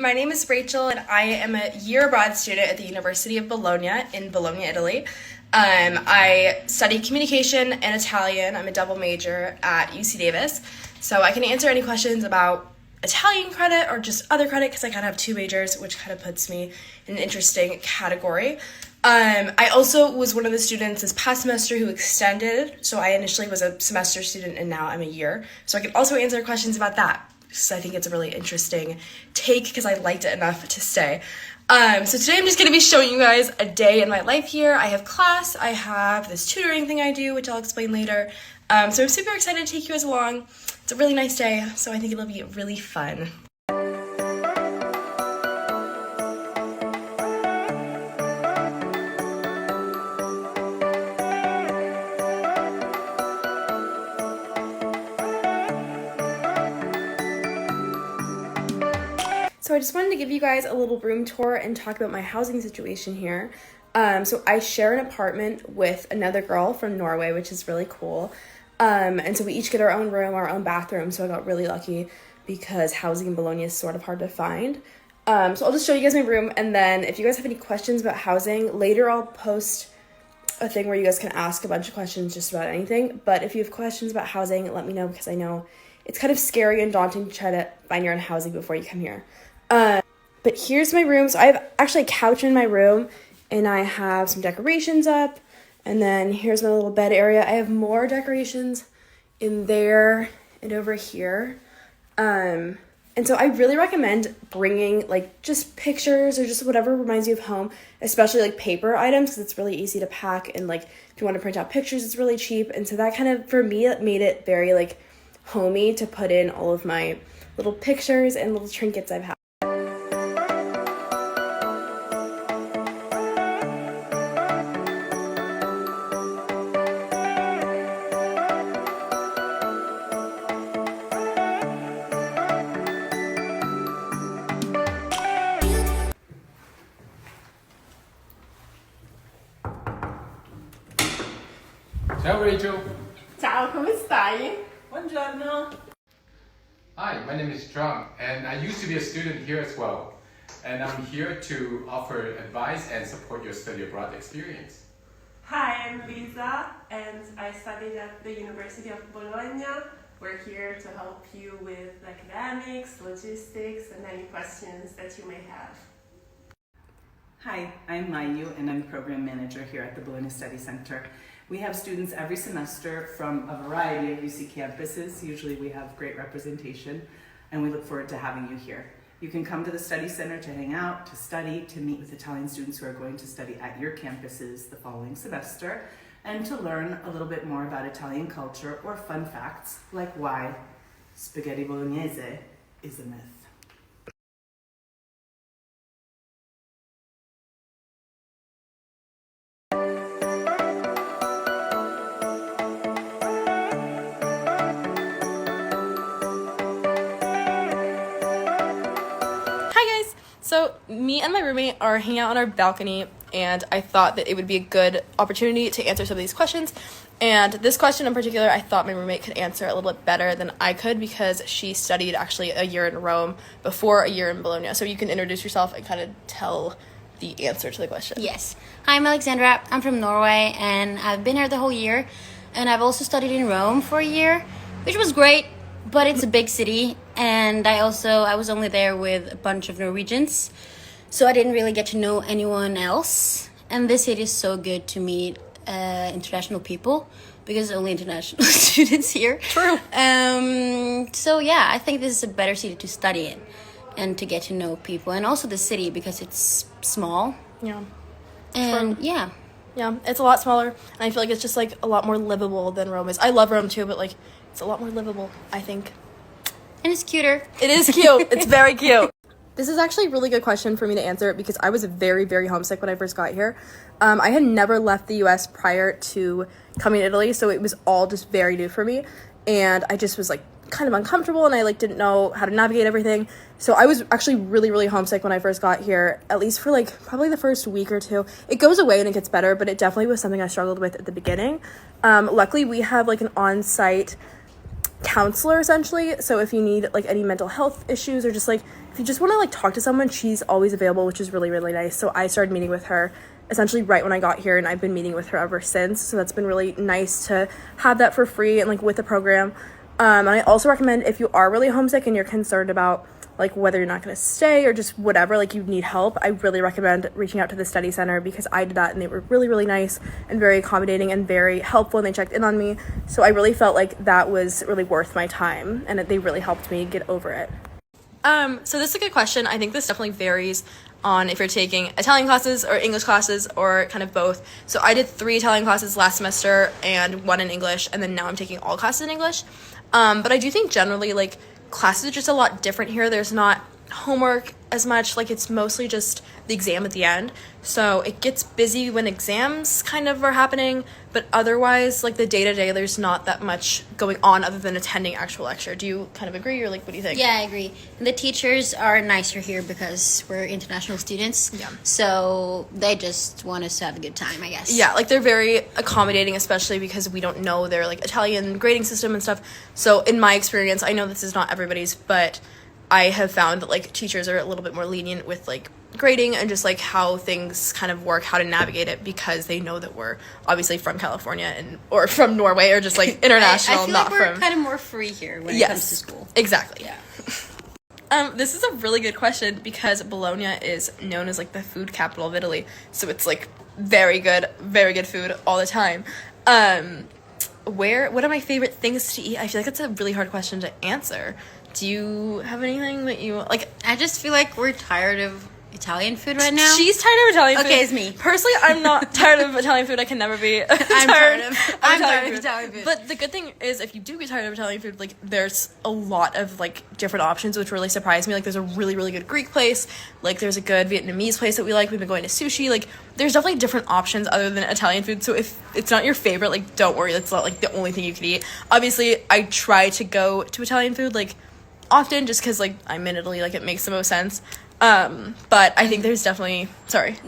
My name is Rachel, and I am a year abroad student at the University of Bologna in Bologna, Italy. I study communication and Italian. I'm a double major at UC Davis, so I can answer any questions about Italian credit or just other credit because I kind of have two majors, which kind of puts me in an interesting category. I also was one of the students this past semester who extended, so I initially was a semester student and now I'm a year, so I can also answer questions about that. So I think it's a really interesting take because I liked it enough to stay. So today I'm just going to be showing you guys a day in my life here. I have class, I have this tutoring thing I do, which I'll explain later. So I'm super excited to take you guys along. It's a really nice day, so I think it'll be really fun. So I just wanted to give you guys a little room tour and talk about my housing situation here. So I share an apartment with another girl from Norway, which is really cool. And so we each get our own room, our own bathroom. So I got really lucky because housing in Bologna is sort of hard to find. So I'll just show you guys my room. And then if you guys have any questions about housing, later I'll post a thing where you guys can ask a bunch of questions just about anything. But if you have questions about housing, let me know because I know it's kind of scary and daunting to try to find your own housing before you come here. But here's my room. So I have actually a couch in my room and I have some decorations up, and then here's my little bed area. I have more decorations in there and over here. And so I really recommend bringing like just pictures or just whatever reminds you of home, especially like paper items because it's really easy to pack, and like if you want to print out pictures, it's really cheap. And so that kind of, for me, it made it very like homey to put in all of my little pictures and little trinkets I've had. Ciao Rachel. Ciao, come stai? Buongiorno. Hi, my name is John, and I used to be a student here as well. And I'm here to offer advice and support your study abroad experience. Hi, I'm Lisa, and I studied at the University of Bologna. We're here to help you with academics, logistics, and any questions that you may have. Hi, I'm Mayu, and I'm the program manager here at the Bologna Study Center. We have students every semester from a variety of UC campuses. Usually we have great representation, and we look forward to having you here. You can come to the study center to hang out, to study, to meet with Italian students who are going to study at your campuses the following semester, and to learn a little bit more about Italian culture or fun facts like why spaghetti bolognese is a myth. So me and my roommate are hanging out on our balcony, and I thought that it would be a good opportunity to answer some of these questions. And this question in particular, I thought my roommate could answer a little bit better than I could because she studied actually a year in Rome before a year in Bologna. So you can introduce yourself and kind of tell the answer to the question. Yes. Hi, I'm Alexandra. I'm from Norway, and I've been here the whole year. And I've also studied in Rome for a year, which was great. But it's a big city, and I was only there with a bunch of Norwegians, so I didn't really get to know anyone else. And this city is so good to meet international people because there's only international students here. True. So yeah, I think this is a better city to study in and to get to know people, and also the city because it's small. Yeah. And True. yeah. Yeah, it's a lot smaller, and I feel like it's just like a lot more livable than Rome is. I love Rome too, but like it's a lot more livable, I think. And it's cuter. It is cute. It's very cute. This is actually a really good question for me to answer because I was very, very homesick when I first got here. I had never left the U.S. prior to coming to Italy, so it was all just very new for me. And I just was like kind of uncomfortable, and I like didn't know how to navigate everything. So I was actually really, really homesick when I first got here, at least for like probably the first week or two. It goes away and it gets better, but it definitely was something I struggled with at the beginning. Luckily, we have like an on-site counselor essentially. So if you need like any mental health issues, or just like if you just want to like talk to someone, she's always available, which is really, really nice. So I started meeting with her essentially right when I got here, and I've been meeting with her ever since. So that's been really nice to have that for free and like with the program. And I also recommend, if you are really homesick and you're concerned about like whether you're not going to stay or just whatever, like you need help, I really recommend reaching out to the study center, because I did that and they were really, really nice and very accommodating and very helpful, and they checked in on me. So I really felt like that was really worth my time, and they really helped me get over it. So this is a good question. I think this definitely varies on if you're taking Italian classes or English classes, or kind of both. So I did 3 Italian classes last semester and 1 in English, and then now I'm taking all classes in English. But I do think generally like classes are just a lot different here. There's not homework as much, like it's mostly just the exam at the end. So it gets busy when exams kind of are happening, but otherwise like the day-to-day there's not that much going on other than attending actual lecture. Do you kind of agree, or like what do you think? Yeah, I agree. And the teachers are nicer here because we're international students. Yeah. So they just want us to have a good time, I guess. Yeah, like they're very accommodating, especially because we don't know their like Italian grading system and stuff. So in my experience, I know this is not everybody's, but I have found that like teachers are a little bit more lenient with like grading and just like how things kind of work, how to navigate it, because they know that we're obviously from California or from Norway, or just like international. I feel not like we're from kind of more free here when Yes, it comes to school. Exactly. Yeah. This is a really good question, because Bologna is known as like the food capital of Italy, so it's like very good food all the time. What are my favorite things to eat? I feel like that's a really hard question to answer. Do you have anything that you like? I just feel like we're tired of Italian food right now. She's tired of Italian food. Okay, it's me. Personally, I'm not tired of Italian food. I can never be I'm tired of Italian food. But the good thing is, if you do get tired of Italian food, like there's a lot of like different options, which really surprised me. Like there's a really, really good Greek place. Like there's a good Vietnamese place that we like. We've been going to sushi. Like there's definitely different options other than Italian food. So if it's not your favorite, like don't worry. That's not like the only thing you can eat. Obviously, I try to go to Italian food like often, just because like I'm in Italy, like it makes the most sense. But I think there's definitely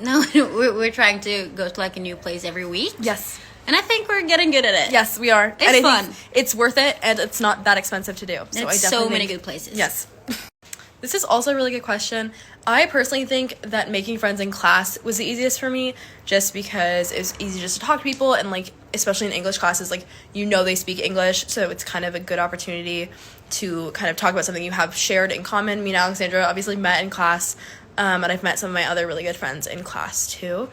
No, we're trying to go to like a new place every week. Yes. And I think we're getting good at it. Yes, we are. It's and I fun. think it's worth it, and it's not that expensive to do. So It's so many good places. Yes. This is also a really good question. I personally think that making friends in class was the easiest for me, just because it was easy just to talk to people, and like especially in English classes, like they speak English, so it's kind of a good opportunity to kind of talk about something you have shared in common. Me and Alexandra obviously met in class, and I've met some of my other really good friends in class too.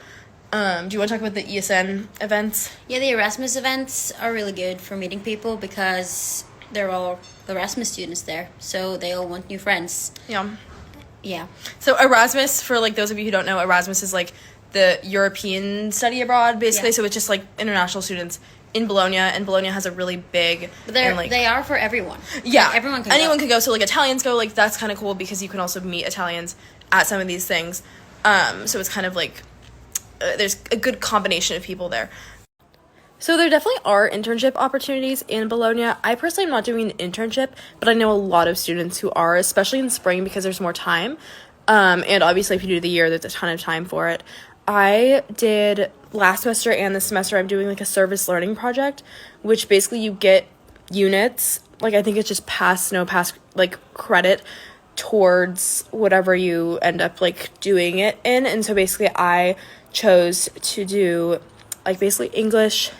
Do you want to talk about the ESN events? Yeah, the Erasmus events are really good for meeting people, because they're all Erasmus students there, so they all want new friends. Yeah. So Erasmus, for like those of you who don't know, Erasmus is like the European study abroad, basically. Yeah. So it's just like international students in Bologna, and Bologna has a really big. But and, they are for everyone. Yeah, like, anyone can go. So like Italians go, like that's kind of cool, because you can also meet Italians at some of these things. So it's kind of like there's a good combination of people there. So there definitely are internship opportunities in Bologna. I personally am not doing an internship, but I know a lot of students who are, especially in spring, because there's more time. And obviously if you do the year, there's a ton of time for it. I did last semester and this semester, I'm doing like a service learning project, which basically you get units, like I think it's just pass like credit towards whatever you end up like doing it in. And so basically I chose to do like basically English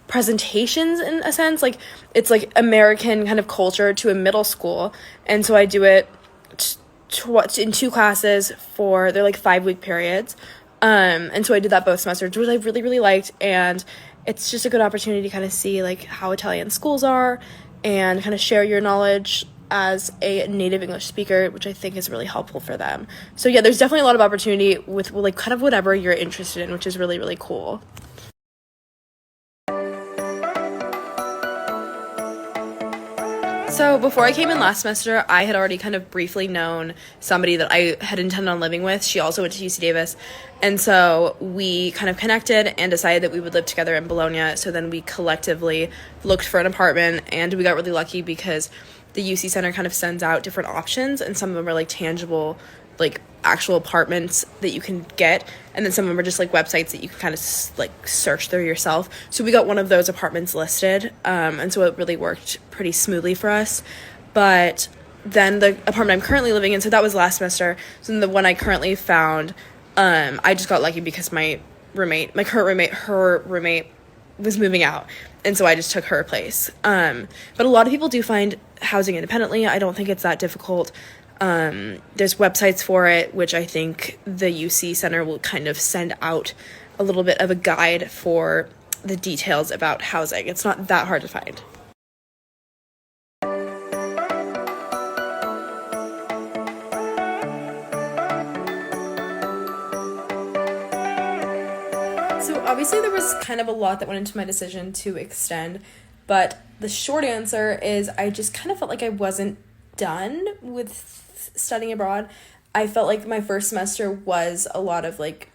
presentations in a sense, like it's like American kind of culture to a middle school, and so I do it in 2 classes they're like 5-week periods, and so I did that both semesters, which I really, really liked, and it's just a good opportunity to kind of see like how Italian schools are and kind of share your knowledge as a native English speaker, which I think is really helpful for them. So yeah, there's definitely a lot of opportunity with like kind of whatever you're interested in, which is really, really cool. So before I came in last semester, I had already kind of briefly known somebody that I had intended on living with. She also went to UC Davis. And so we kind of connected and decided that we would live together in Bologna. So then we collectively looked for an apartment, and we got really lucky because the UC Center kind of sends out different options, and some of them are like tangible, like actual apartments that you can get, and then some of them are just like websites that you can kind of like search through yourself. So we got one of those apartments listed, and so it really worked pretty smoothly for us. But then the apartment I'm currently living in, so that was last semester, so then the one I currently found, I just got lucky because my current roommate, her roommate was moving out, and so I just took her place. But a lot of people do find housing independently. I don't think it's that difficult. There's websites for it, which I think the UC Center will kind of send out a little bit of a guide for the details about housing. It's not that hard to find. So obviously there was kind of a lot that went into my decision to extend, but the short answer is I just kind of felt like I wasn't done with studying abroad. I felt like my first semester was a lot of like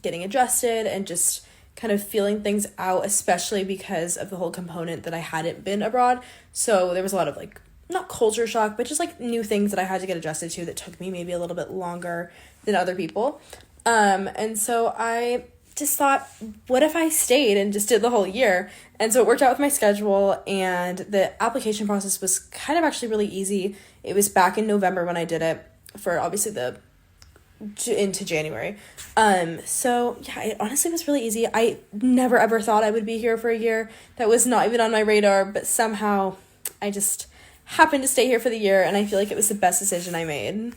getting adjusted and just kind of feeling things out, especially because of the whole component that I hadn't been abroad. So there was a lot of like, not culture shock, but just like new things that I had to get adjusted to that took me maybe a little bit longer than other people. And so I just thought, what if I stayed and just did the whole year? And so it worked out with my schedule, and the application process was kind of actually really easy. It was back in November when I did it, for obviously into January. So yeah, it honestly was really easy. I never ever thought I would be here for a year. That was not even on my radar, but somehow I just happened to stay here for the year, and I feel like it was the best decision I made.